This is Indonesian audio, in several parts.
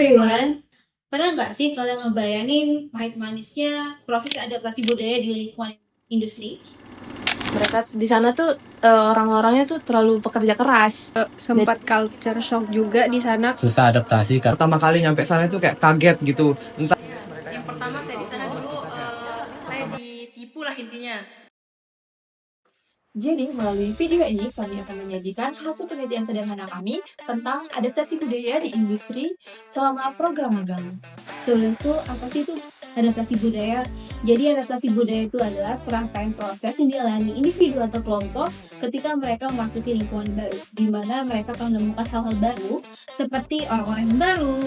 everyone, pernah nggak sih kalian ngebayangin pahit manisnya proses adaptasi budaya di lingkungan industri? Mereka di sana tuh orang-orangnya tuh terlalu pekerja keras. Sempat culture shock juga di sana. Susah adaptasi karena Pertama kali nyampe sana itu kayak kaget gitu. Entah Yang pertama saya di sana dulu saya ditipu lah intinya. Jadi, melalui video ini, kami akan menyajikan hasil penelitian sederhana kami tentang adaptasi budaya di industri selama program magang. Sebelum itu, apa sih itu adaptasi budaya? Jadi adaptasi budaya itu adalah serangkaian proses yang dialami individu atau kelompok ketika mereka memasuki lingkungan baru, di mana mereka akan menemukan hal-hal baru seperti orang-orang yang baru,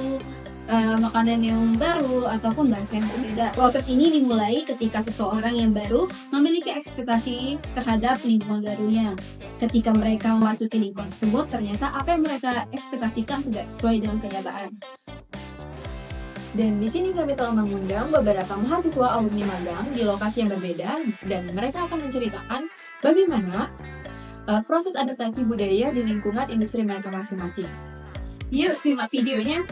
makanan yang baru, ataupun bahasa yang berbeda. Proses ini dimulai ketika seseorang yang baru memiliki ekspektasi terhadap lingkungan barunya. Ketika mereka memasuki lingkungan tersebut, ternyata apa yang mereka ekspektasikan tidak sesuai dengan kenyataan. Dan di sini kami telah mengundang beberapa mahasiswa alumni magang di lokasi yang berbeda, dan mereka akan menceritakan bagaimana proses adaptasi budaya di lingkungan industri mereka masing-masing. Yuk simak videonya.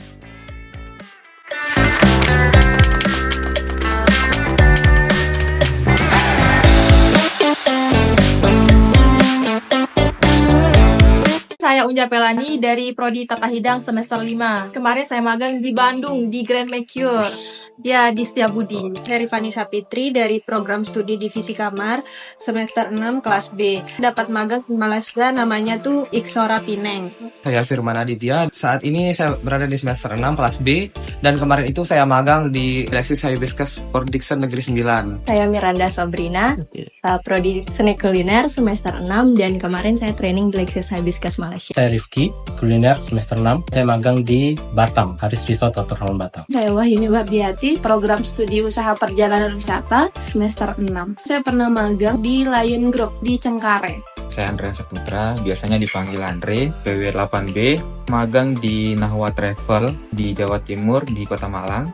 Saya Unja Pelani dari Prodi Tata Hidang semester 5. Kemarin saya magang di Bandung di Grand Mercure. Ya, di Setiabudi. Saya Rifani Sapitri dari program studi divisi kamar semester 6 kelas B. Dapat magang di Malaysia, namanya tuh Iksora Pineng. saya Firman Aditya. Saat ini saya berada di semester 6 kelas B dan kemarin itu saya magang di Alexis Hibiscus Production Negeri 9. Saya Miranda Sabrina, Prodi Seni Kuliner semester 6 dan kemarin saya training di Lexis Hibiscus Malaysia. saya Rifki, kuliner semester 6. Saya magang di Batam, Haris Resort Hotel Batam. Saya Wahyuni Wardiati, program studi usaha perjalanan wisata semester 6. Saya pernah magang di Lion Group di Cengkareng. Saya Andre Saputra, biasanya dipanggil Andre, PW 8B, magang di Nahwa Travel di Jawa Timur, di Kota Malang.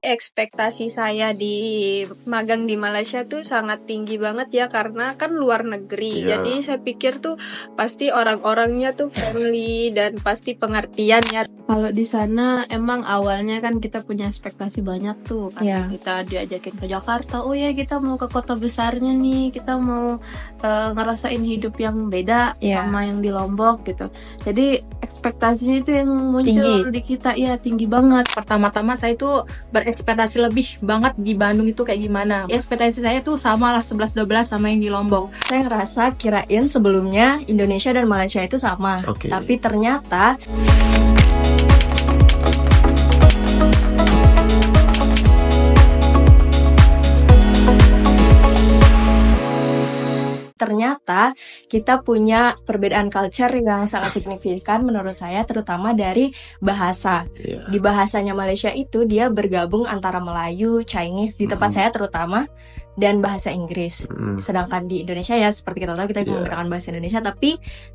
Ekspektasi saya di magang di Malaysia tuh sangat tinggi banget ya, karena kan luar negeri. Iya. Jadi saya pikir tuh pasti orang-orangnya tuh friendly dan pasti pengertian ya. Kalau di sana emang awalnya kan kita punya ekspektasi banyak tuh, karena Iya. kita diajakin ke Jakarta. Oh ya, kita mau ke kota besarnya nih, kita mau ngerasain hidup yang beda Iya. sama yang di Lombok gitu. Jadi ekspektasinya itu yang muncul Tinggi. di kita, ya tinggi banget. Pertama-tama saya itu berekspektasi lebih banget di Bandung itu kayak gimana. Ekspektasi saya tuh sama lah 11-12 sama yang di Lombok. Saya ngerasa kirain sebelumnya Indonesia dan Malaysia itu sama. Oke. Tapi ternyata kita punya perbedaan culture yang sangat signifikan menurut saya, terutama dari bahasa. Iya. Di bahasanya Malaysia itu dia bergabung antara Melayu, Chinese di tempat saya terutama, dan bahasa Inggris. Sedangkan di Indonesia ya seperti kita tahu kita Iya. menggunakan bahasa Indonesia, tapi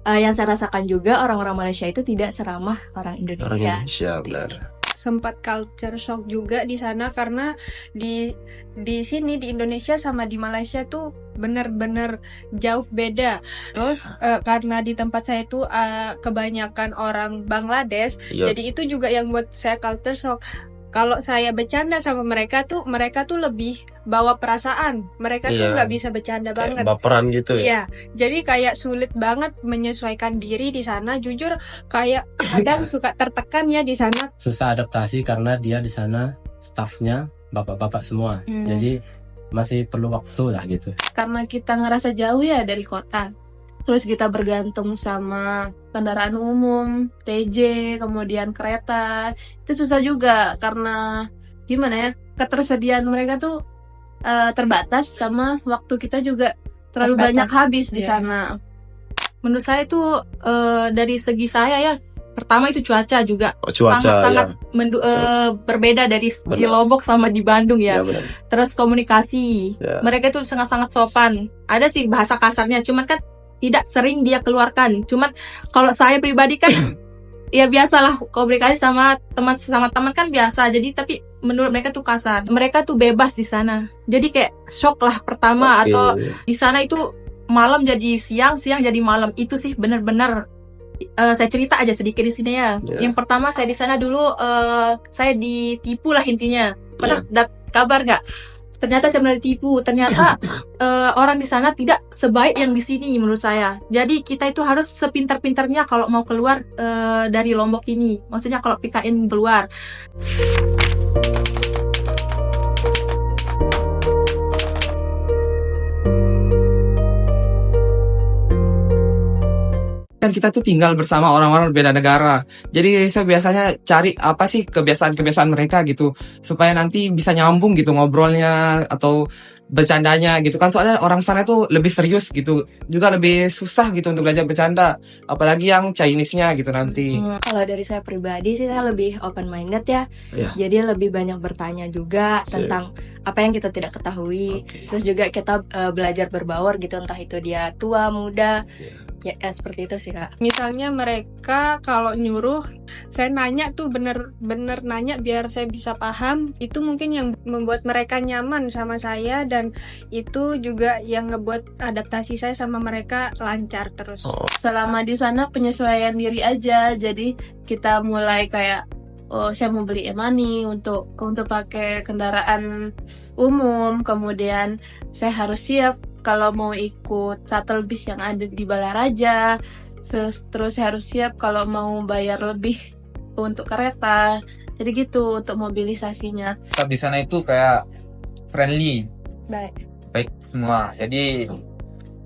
yang saya rasakan juga orang-orang Malaysia itu tidak seramah orang Indonesia. Orang Indonesia, benar. Sempat culture shock juga di sana, karena di sini di Indonesia sama di Malaysia tuh bener-bener jauh beda. Terus karena di tempat saya tuh kebanyakan orang Bangladesh, Iya. jadi itu juga yang buat saya culture shock. Kalau saya bercanda sama mereka tuh lebih bawa perasaan. Mereka tuh Iya. nggak bisa bercanda banget. Baperan gitu ya. Iya, jadi kayak sulit banget menyesuaikan diri di sana. Jujur kayak kadang suka tertekan ya di sana. Susah adaptasi karena dia di sana staffnya bapak-bapak semua. Jadi masih perlu waktu lah gitu. Karena kita ngerasa jauh ya dari kota, terus kita bergantung sama kendaraan umum, TJ, kemudian kereta, itu susah juga karena gimana ya, ketersediaan mereka tuh terbatas, sama waktu kita juga terlalu Terbatas. banyak habis di Iya. sana. Menurut saya itu dari segi saya ya, pertama itu cuaca juga Cuaca sangat-sangat berbeda dari di Benar. Lombok sama di Bandung ya. benar. Terus komunikasi, Ya. mereka itu sangat-sangat sopan. Ada sih bahasa kasarnya, cuman kan tidak sering dia keluarkan. Cuman kalau saya pribadi kan ya biasalah komunikasi sama teman kan biasa. Jadi tapi menurut mereka tuh kasar. Mereka tuh bebas di sana. Jadi kayak shock lah pertama. Atau di sana itu malam jadi siang, siang jadi malam. Itu sih benar-benar saya cerita aja sedikit di sini ya. Yang pertama saya di sana dulu saya ditipu lah intinya. Pernah kabar nggak? Ternyata saya benar ditipu. Ternyata orang di sana tidak sebaik yang di sini menurut saya. Jadi kita itu harus sepintar-pintarnya kalau mau keluar dari Lombok ini. Maksudnya kalau PKN keluar. Kan kita tuh tinggal bersama orang-orang berbeda negara. Jadi saya biasanya cari apa sih kebiasaan-kebiasaan mereka gitu, supaya nanti bisa nyambung gitu ngobrolnya atau bercandanya gitu kan. Soalnya orang sana tuh lebih serius gitu, juga lebih susah gitu untuk belajar bercanda, apalagi yang Chinese-nya gitu nanti. Kalau dari saya pribadi sih saya lebih open minded ya. Jadi lebih banyak bertanya juga tentang apa yang kita tidak ketahui. Terus juga kita belajar berbaur gitu, entah itu dia tua, muda. Ya, seperti itu sih Kak. Misalnya mereka kalau nyuruh, saya nanya tuh bener-bener nanya biar saya bisa paham. Itu mungkin yang membuat mereka nyaman sama saya, dan itu juga yang ngebuat adaptasi saya sama mereka lancar terus. Selama di sana penyesuaian diri aja. Jadi kita mulai kayak saya mau beli e-money untuk pakai kendaraan umum. Kemudian saya harus siap kalau mau ikut shuttle bis yang ada di Balaraja. Terus saya harus siap kalau mau bayar lebih untuk kereta. Jadi gitu untuk mobilisasinya. Tetap di sana itu kayak friendly, baik semua. Jadi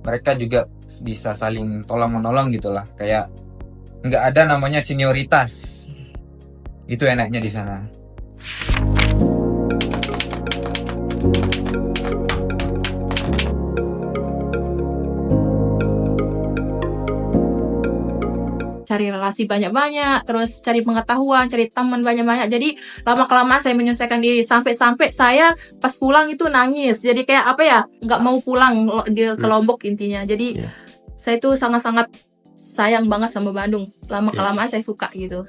mereka juga bisa saling tolong menolong gitulah. Kayak nggak ada namanya senioritas. Itu enaknya di sana. Cari relasi banyak-banyak, terus cari pengetahuan, cari teman banyak-banyak. Jadi lama-kelamaan saya menyesuaikan diri, sampai saya pas pulang itu nangis. Jadi kayak apa ya, nggak mau pulang ke Lombok intinya. Jadi saya itu sangat-sangat sayang banget sama Bandung. Lama-kelamaan saya suka gitu.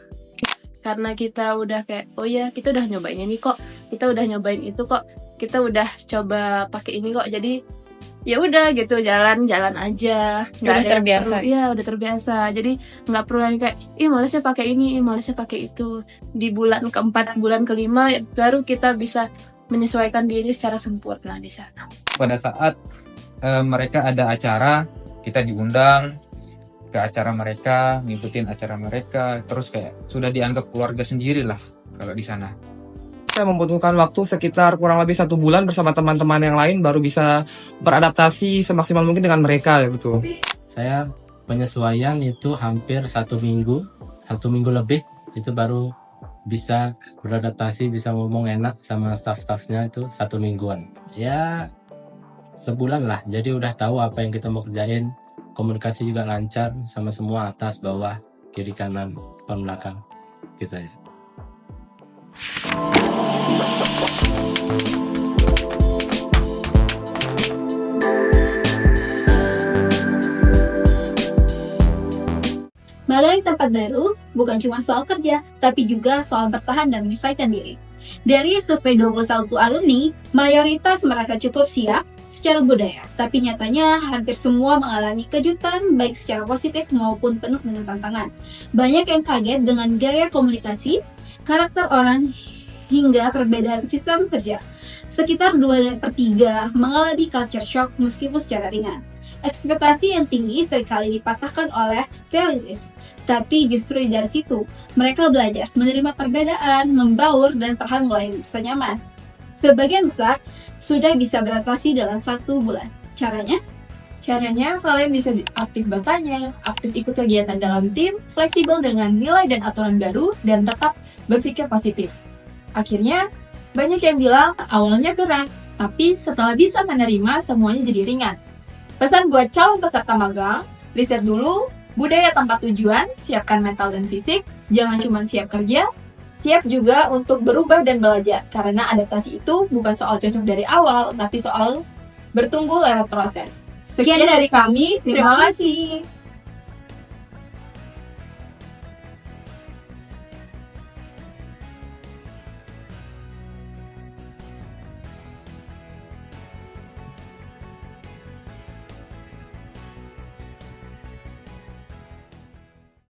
Karena kita udah kayak, oh ya kita udah nyobain ini kok, kita udah nyobain itu kok, kita udah coba pakai ini kok. Jadi ya udah gitu, jalan aja. Udah terbiasa. Iya udah terbiasa. Jadi nggak perlu yang kayak malesnya pakai ini, malesnya pakai itu. Di bulan keempat, bulan kelima baru kita bisa menyesuaikan diri secara sempurna di sana. Pada saat mereka ada acara, kita diundang ke acara mereka, ngikutin acara mereka, terus kayak sudah dianggap keluarga sendiri lah kalau di sana. Saya membutuhkan waktu sekitar kurang lebih 1 bulan bersama teman-teman yang lain baru bisa beradaptasi semaksimal mungkin dengan mereka gitu. Saya penyesuaian itu hampir 1 minggu lebih, itu baru bisa beradaptasi, bisa ngomong enak sama staff-staffnya itu 1 mingguan. Ya sebulan lah, jadi udah tahu apa yang kita mau kerjain, komunikasi juga lancar sama semua atas, bawah, kiri, kanan, depan, belakang gitu aja. Magang di tempat baru bukan cuma soal kerja, tapi juga soal bertahan dan menyesuaikan diri. Dari survei 21 alumni, mayoritas merasa cukup siap secara budaya, tapi nyatanya hampir semua mengalami kejutan baik secara positif maupun penuh dengan tantangan. Banyak yang kaget dengan gaya komunikasi, karakter orang, hingga perbedaan sistem kerja. Sekitar 2/3 mengalami culture shock meskipun secara ringan. Ekspektasi yang tinggi seringkali dipatahkan oleh realistis. Tapi justru dari situ, mereka belajar menerima perbedaan, membaur, dan perlahan mulai merasa nyaman. Sebagian besar sudah bisa beradaptasi dalam 1 bulan. Caranya? Caranya, kalian bisa aktif bertanya, aktif ikut kegiatan dalam tim, fleksibel dengan nilai dan aturan baru, dan tetap berpikir positif. Akhirnya, banyak yang bilang awalnya berat, tapi setelah bisa menerima, semuanya jadi ringan. Pesan buat calon peserta magang, riset dulu budaya tempat tujuan, siapkan mental dan fisik, jangan cuma siap kerja, siap juga untuk berubah dan belajar, karena adaptasi itu bukan soal cocok dari awal, tapi soal bertumbuh lewat proses. Sekian dari kami, terima kasih.